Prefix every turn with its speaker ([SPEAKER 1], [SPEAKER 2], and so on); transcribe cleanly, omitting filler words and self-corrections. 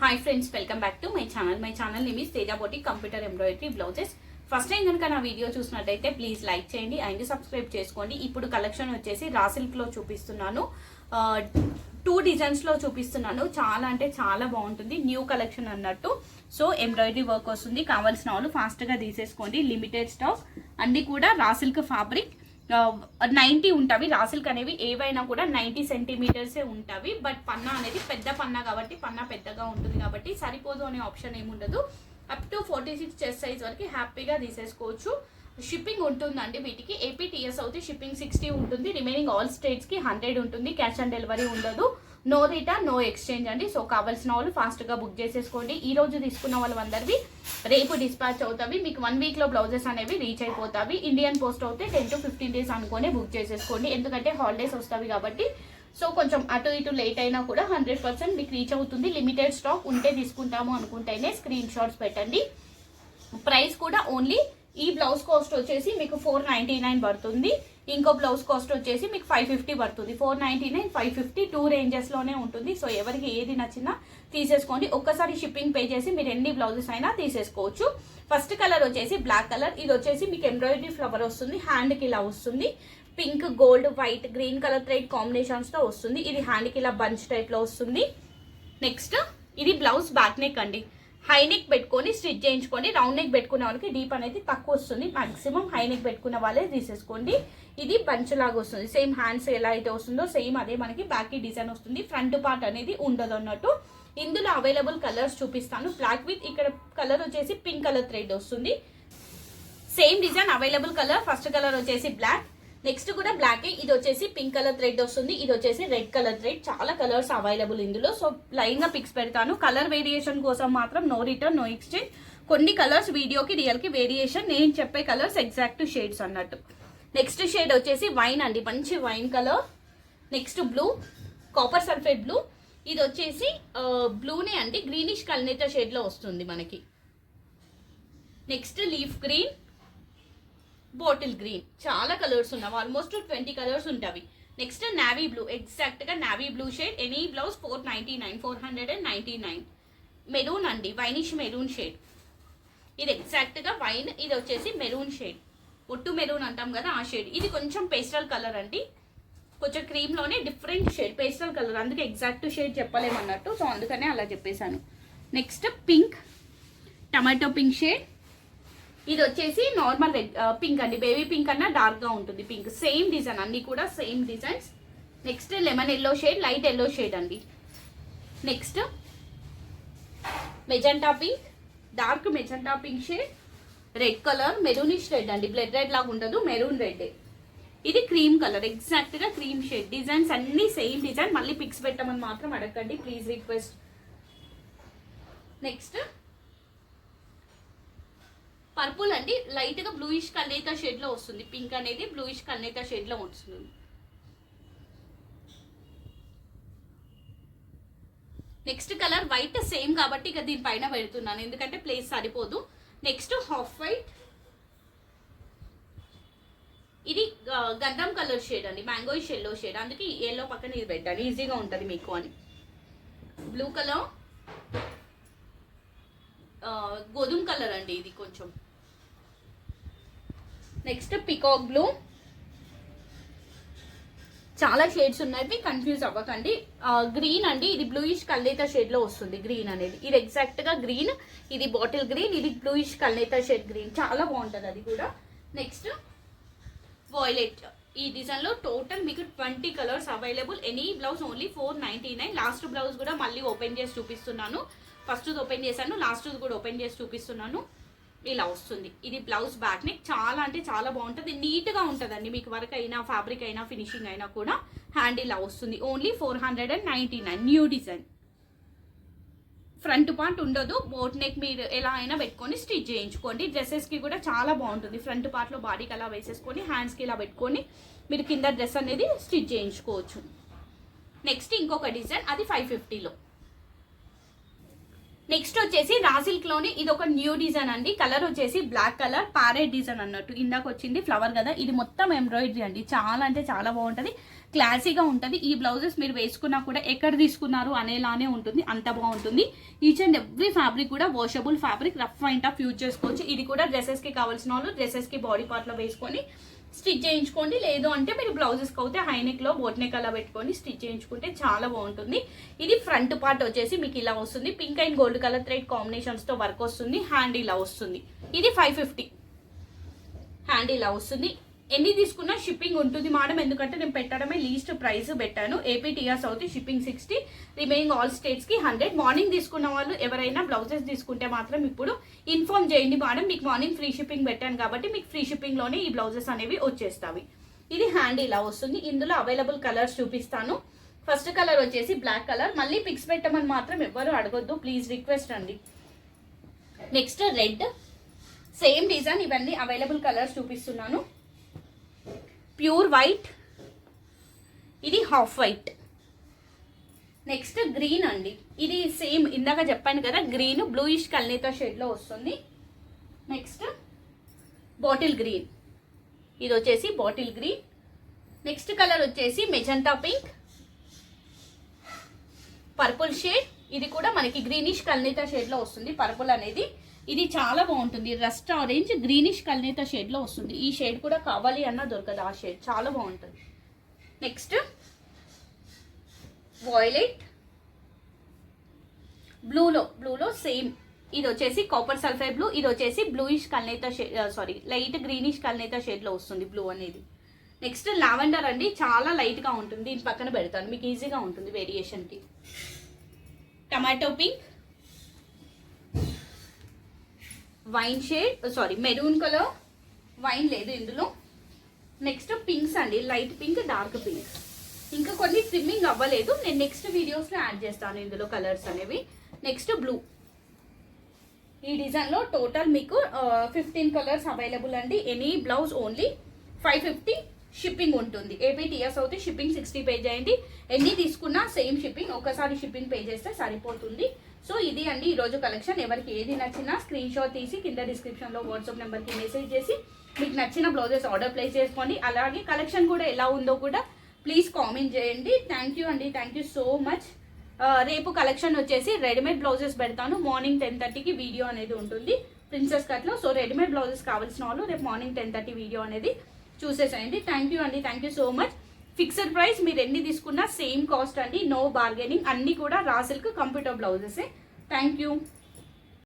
[SPEAKER 1] Hi friends, welcome back to my channel name is Teja boutique computer embroidery blouses. First time కనుక నా video చూసినట్టయితే please like చేయండి and subscribe చేసుకోండి. ఇప్పుడు collection వచ్చేసి రా సిల్క్లో చూపిస్తున్నాను. 2 డిజైన్స్లో చూపిస్తున్నాను. చాలా అంటే చాలా బాగుంటుంది, న్యూ కలెక్షన్ అన్నట్టు. సో ఎంబ్రాయిడరీ వర్క్ వస్తుంది. కావాల్సిన వాళ్ళు ఫాస్ట్గా తీసేసుకోండి. Limited stock. అన్ని కూడా raw silk fabric 90 ఉంటవి. Raw silk అనేవి ఏవైనా కూడా 90 సెంటీమీటర్సే ఉంటవి. బట్ పన్నా అనేది పెద్ద పన్నా కాబట్టి పన్నా పెద్దగా ఉంటుంది కాబట్టి సరిపోదు అనే ఆప్షన్ ఏముండదు. అప్ టు 46 చెస్ట్ సైజ్ వరకు హ్యాపీగా తీసేసుకోవచ్చు. షిప్పింగ్ ఉంటుందండి వీటికి. ఏపీటీఎస్ అయితే షిప్పింగ్ 60 ఉంటుంది. రిమైనింగ్ ఆల్ స్టేట్స్కి 100 ఉంటుంది. క్యాష్ ఆన్ డెలివరీ ఉండదు. నో రిటర్న్, నో ఎక్స్చేంజ్ అండి. సో కావాల్సిన వాళ్ళు ఫాస్ట్గా బుక్ చేసేసుకోండి. ఈ రోజు తీసుకున్న వాళ్ళందరివి రేపు డిస్పాచ్ అవుతాయి. మీకు 1 వీక్లో బ్లౌజెస్ అనేవి రీచ్ అయిపోతాయి. ఇండియన్ పోస్ట్ అయితే 10 to 15 days అనుకునే బుక్ చేసేసుకోండి. ఎందుకంటే హాలిడేస్ వస్తాయి కాబట్టి. సో కొంచెం అటు ఇటు లేట్ అయినా కూడా 100% మీకు రీచ్ అవుతుంది. లిమిటెడ్ స్టాక్ ఉంటే తీసుకుంటాము అనుకుంటేనే స్క్రీన్ షాట్స్ పెట్టండి. ప్రైస్ కూడా ఓన్లీ ఈ బ్లౌజ్ కాస్ట్ వచ్చేసి మీకు 499 పడుతుంది. ఇంకో బ్లౌజ్ కాస్ట్ వచ్చేసి మీకు 550 పడుతుంది. 499, 550 2 రేంజెస్లోనే ఉంటుంది. సో ఎవరికి ఏది నచ్చినా తీసేసుకోండి. ఒక్కసారి షిప్పింగ్ పే చేసి మీరు ఎన్ని బ్లౌజెస్ అయినా తీసేసుకోవచ్చు. ఫస్ట్ కలర్ వచ్చేసి బ్లాక్ కలర్. ఇది వచ్చేసి మీకు ఎంబ్రాయిడరీ ఫ్లవర్ వస్తుంది. హ్యాండ్కి ఇలా వస్తుంది. Pink, gold, white, green colour thread కాంబినేషన్స్తో వస్తుంది. ఇది హ్యాండ్కి ఇలా బంచ్ టైప్లో వస్తుంది. నెక్స్ట్ ఇది బ్లౌజ్ బ్యాక్ నెక్ అండి. హై నెక్ పెట్టుకొని స్టిచ్ చేయించుకోండి. రౌండ్ నెక్ పెట్టుకునే వాళ్ళకి డీప్ అనేది తక్కువ వస్తుంది. మాక్సిమం హై నెక్ పెట్టుకున్న వాళ్ళే తీసేసుకోండి. ఇది బంచ్ లాగా వస్తుంది. సేమ్ హ్యాండ్స్ ఎలా అయితే వస్తుందో సేమ్ అదే మనకి బ్యాక్ డిజైన్ వస్తుంది. ఫ్రంట్ పార్ట్ అనేది ఉండదు అన్నట్టు. ఇందులో అవైలబుల్ కలర్స్ చూపిస్తాను. బ్లాక్ విత్ ఇక్కడ కలర్ వచ్చేసి పింక్ కలర్ థ్రెడ్ వస్తుంది. Same design available colour. First colour వచ్చేసి బ్లాక్, నెక్స్ట్ కూడా బ్లాక్. ఇది వచ్చేసి పింక్ కలర్ థ్రెడ్ వస్తుంది. ఇది వచ్చేసి రెడ్ కలర్ థ్రెడ్. చాలా కలర్స్ అవైలబుల్ ఇందులో. సో లైన్ గా పిక్స్ పెడతాను. కలర్ వేరియేషన్ కోసం మాత్రం నో రిటర్న్, నో ఎక్స్చేంజ్. కొన్ని కలర్స్ వీడియోకి రియల్ కి వేరియేషన్. నేను చెప్పే కలర్స్ ఎగ్జాక్ట్ షేడ్స్ అన్నట్టు. నెక్స్ట్ షేడ్ వచ్చేసి వైన్ అండి, మంచి wine colour. Next blue, copper sulphate blue. ఇది వచ్చేసి బ్లూనే అండి, గ్రీనిష్ కల్నేత షేడ్ లో వస్తుంది మనకి. Next leaf green, bottle green. చాలా కలర్స్ ఉన్నాయి. ఆల్మోస్ట్ 20 కలర్స్ ఉంటాయి. నెక్స్ట్ నావీ బ్లూ, ఎగ్జాక్ట్ గా navy blue shade. Any blouse 499. Maroon అండి, వైనిష్ మెరూన్ షేడ్. ఇది ఎగ్జాక్ట్ గా వైన్. ఇది వచ్చేసి మెరూన్ షేడ్, ఒట్టు మెరూన్ అంటాం కదా ఆ షేడ్. ఇది కొంచెం పేస్టల్ కలర్ అండి, కొంచెం క్రీమ్ లోనే డిఫరెంట్ షేడ్, పేస్టల్ కలర్. అందుకే ఎగ్జాక్ట్ షేడ్ చెప్పలేమన్నట్టు. సో అందుకనే అలా చెప్పేశాను. Next pink, tomato pink shade. ఇది వచ్చేసి నార్మల్ రెడ్ పింక్ అండి, బేబీ పింక్ అన్నా డార్క్ గా ఉంటుంది పింక్. సేమ్ డిజైన్, అన్ని కూడా same designs. Next lemon yellow shade, light yellow shade అండి. Next magenta pink, dark magenta pink shade. Red colour, maroonish red అండి, బ్లడ్ రెడ్ లాగా ఉండదు, మెరూన్ రెడ్. ఇది క్రీమ్ కలర్, ఎగ్జాక్ట్ గా క్రీమ్ షేడ్. డిజైన్స్ అన్ని same design. మళ్ళీ pics పెట్టమని మాత్రం అడగండి ప్లీజ్, రిక్వెస్ట్. నెక్స్ట్ పర్పుల్ అండి, లైట్ గా బ్లూయిష్ కల్నేత షేడ్ లో వస్తుంది. పింక్ అనేది బ్లూయిష్ కల్నేత షేడ్ లో వస్తుంది. నెక్స్ట్ కలర్ వైట్, సేమ్ కాబట్టి ఇక దీనిపైన పెడుతున్నాను ఎందుకంటే ప్లేస్ సరిపోదు. Next half white. ఇది గంధం కలర్ షేడ్ అండి, మ్యాంగోయిష్ ఎల్లో షేడ్. అందుకే ఎల్లో పక్కన ఇది పెట్టాను, ఈజీగా ఉంటుంది మీకు అని. బ్లూ కలర్, గోధుమ కలర్ అండి ఇది కొంచెం. Next peacock blue. చాలా షేడ్స్ ఉన్నాయి, కన్ఫ్యూజ్ అవ్వకండి. గ్రీన్ అండి, ఇది బ్లూయిష్ కల్నేత షేడ్ లో వస్తుంది. గ్రీన్ అనేది ఇది ఎగ్జాక్ట్ గా గ్రీన్. ఇది బాటిల్ గ్రీన్, ఇది బ్లూయిష్ కల్నేత షేడ్ గ్రీన్. చాలా బాగుంటుంది అది కూడా. Next violet. ఈ డిజైన్ లో టోటల్ మీకు 20 colours available. Any blouse only 499. Last blouse కూడా మళ్ళీ ఓపెన్ చేసి చూపిస్తున్నాను. ఫస్ట్ ఓపెన్ చేశాను, లాస్ట్ కూడా ఓపెన్ చేసి చూపిస్తున్నాను. ఇలా వస్తుంది. ఇది బ్లౌజ్ బ్యాక్ నెక్. చాలా అంటే చాలా బాగుంటుంది, నీట్ గా ఉంటుందండి. మీకు వర్క్ అయినా ఫ్యాబ్రిక్ అయినా ఫినిషింగ్ అయినా కూడా హ్యాండ్ ఇలా వస్తుంది. Only 499. New design. Front part ఉండదు. బోట్ నెక్ మీరు ఎలా అయినా పెట్టుకొని స్టిచ్ చేయించుకోండి. డ్రెస్సెస్ కి కూడా చాలా బాగుంటుంది. ఫ్రంట్ పార్ట్ లో బాడీకి అలా వేసేసుకొని హ్యాండ్స్ కి ఇలా పెట్టుకొని మీరు కింద డ్రెస్ అనేది స్టిచ్ చేయించుకోవచ్చు. నెక్స్ట్ ఇంకొక డిజైన్, అది 550లో. నెక్స్ట్ వచ్చేసి రా సిల్క్ లోనే ఇది ఒక న్యూ డిజైన్ అండి. కలర్ వచ్చేసి బ్లాక్ కలర్ ప్యారెట్ డిజైన్ అన్నట్టు. ఇందాక వచ్చింది ఫ్లవర్ కదా, ఇది మొత్తం ఎంబ్రాయిడరీ అండి. చాలా అంటే చాలా బాగుంటది, క్లాసీగా ఉంటది. ఈ బ్లౌజెస్ మీరు వేసుకున్నా కూడా ఎక్కడ తీసుకున్నారు అనేలానే ఉంటుంది, అంత బాగుంటుంది. ఈచ్ అండ్ ఎవ్రీ ఫ్యాబ్రిక్ కూడా washable fabric, rough and tough use చేసుకోవచ్చు. ఇది కూడా డ్రెస్సెస్ కి కావాల్సిన వాళ్ళు డ్రెస్సెస్ కి బాడీ పార్ట్ లో వేసుకొని స్టిచ్ చేయించుకోండి. లేదు అంటే మీరు బ్లౌజెస్కి అయితే హైనెక్ లో బోట్ నెక్ అలా పెట్టుకొని స్టిచ్ చేయించుకుంటే చాలా బాగుంటుంది. ఇది ఫ్రంట్ పార్ట్ వచ్చేసి మీకు ఇలా వస్తుంది. Pink and gold colour thread combinations తో వర్క్ వస్తుంది. హ్యాండ్ ఇలా వస్తుంది. ఇది 550 హ్యాండ్ ఇలా వస్తుంది. ఎన్ని తీసుకున్నా షిప్పింగ్ ఉంటుంది మేడం, ఎందుకంటే నేను పెట్టడమే లీస్ట్ ప్రైస్ పెట్టాను. AP TR south shipping 60, remaining all states కి 100. మార్నింగ్ తీసుకున్న వాళ్ళు ఎవరైనా బ్లౌజెస్ తీసుకుంటే మాత్రం ఇప్పుడు ఇన్ఫార్మ్ చేయండి మేడం, మీకు మార్నింగ్ ఫ్రీ షిప్పింగ్ పెట్టాను కాబట్టి మీకు ఫ్రీ షిప్పింగ్ లోనే ఈ బ్లౌజెస్ అనేవి వచ్చేస్తాయి. ఇది హ్యాండ్ ఇలా వస్తుంది. ఇందులో అవైలబుల్ కలర్స్ చూపిస్తాను. ఫస్ట్ కలర్ వచ్చేసి బ్లాక్ కలర్. మళ్ళీ పిక్స్ పెట్టమని మాత్రం ఎవ్వరు అడగొద్దు, ప్లీజ్ రిక్వెస్ట్ అండి. Next red, same design. ఇవన్నీ అవైలబుల్ కలర్స్ చూపిస్తున్నాను. ప్యూర్ వైట్, ఇది హాఫ్ వైట్. నెక్స్ట్ గ్రీన్ అండి. ఇది సేమ్ ఇందాక చెప్పాను కదా, గ్రీన్ బ్లూయిష్ కల్నేత షేడ్ లో వస్తుంది. నెక్స్ట్ బాటిల్ గ్రీన్, ఇది వచ్చేసి బాటిల్ గ్రీన్. నెక్స్ట్ కలర్ వచ్చేసి మెజంతా పింక్, పర్పుల్ షేడ్. ఇది కూడా మనకి గ్రీనిష్ కల్నేత షేడ్ లో వస్తుంది పర్పుల్ అనేది. ఇది చాలా బాగుంటుంది. రస్ట్ ఆరెంజ్ గ్రీనిష్ కల్నేత షేడ్ లో వస్తుంది. ఈ షేడ్ కూడా కావాలి అన్నా దొరకదు, ఆ షేడ్ చాలా బాగుంటుంది. నెక్స్ట్ వాయిలెట్, బ్లూలో సేమ్. ఇది వచ్చేసి కాపర్ సల్ఫైడ్ బ్లూ, ఇది వచ్చేసి బ్లూయిష్ కల్నేత షేడ్, సారీ లైట్ గ్రీనిష్ కల్నేత షేడ్ లో వస్తుంది బ్లూ అనేది. నెక్స్ట్ లావెండర్ అండి, చాలా లైట్ గా ఉంటుంది. దీని పక్కన పెడతాను, మీకు ఈజీగా ఉంటుంది వేరియేషన్ కి. Tomato pink, wine shade, sorry maroon colour, wine లేదు ఇందులో. నెక్స్ట్ పింక్స్ అండి, లైట్ పింక్, డార్క్ పింక్. ఇంకా కొన్ని ట్రిమ్మింగ్ అవ్వలేదు, నేను నెక్స్ట్ వీడియోస్ లో యాడ్ చేస్తాను ఇందులో కలర్స్ అనేవి. Next blue. ఈ డిజైన్ లో టోటల్ మీకు 15 కలర్స్ అవైలబుల్ అండి. ఎనీ బ్లౌజ్ ఓన్లీ 550 షిప్పింగ్ ఉంటుంది. AP TR south shipping 60 pay చేయండి. ఎన్ని తీసుకున్నా సేమ్ షిప్పింగ్, ఒకసారి షిప్పింగ్ పే చేస్తే సరిపోతుంది. సో ఇది అండి ఈరోజు కలెక్షన్. ఎవరికి ఏది నచ్చినా స్క్రీన్ షాట్ తీసి కింద డిస్క్రిప్షన్లో వాట్సాప్ నెంబర్కి మెసేజ్ చేసి మీకు నచ్చిన బ్లౌజెస్ ఆర్డర్ ప్లేస్ చేసుకోండి. అలాగే కలెక్షన్ కూడా ఎలా ఉందో కూడా ప్లీజ్ కామెంట్ చేయండి. థ్యాంక్ యూ అండి, థ్యాంక్ యూ సో మచ్. రేపు కలెక్షన్ వచ్చేసి రెడీమేడ్ బ్లౌజెస్ పెడతాను. మార్నింగ్ 10:30కి వీడియో అనేది ఉంటుంది ప్రిన్సెస్ కట్లో. సో రెడీమేడ్ బ్లౌజెస్ కావాల్సిన వాళ్ళు రేపు మార్నింగ్ 10:30 వీడియో అనేది చూసేసేయండి. థ్యాంక్ యూ అండి, thank you so much. Fixed price, మీరు ఎన్ని తీసుకున్నా సేమ్ కాస్ట్ అండి, నో బార్గెనింగ్. అన్ని కూడా raw silk computer blouses. Thank you.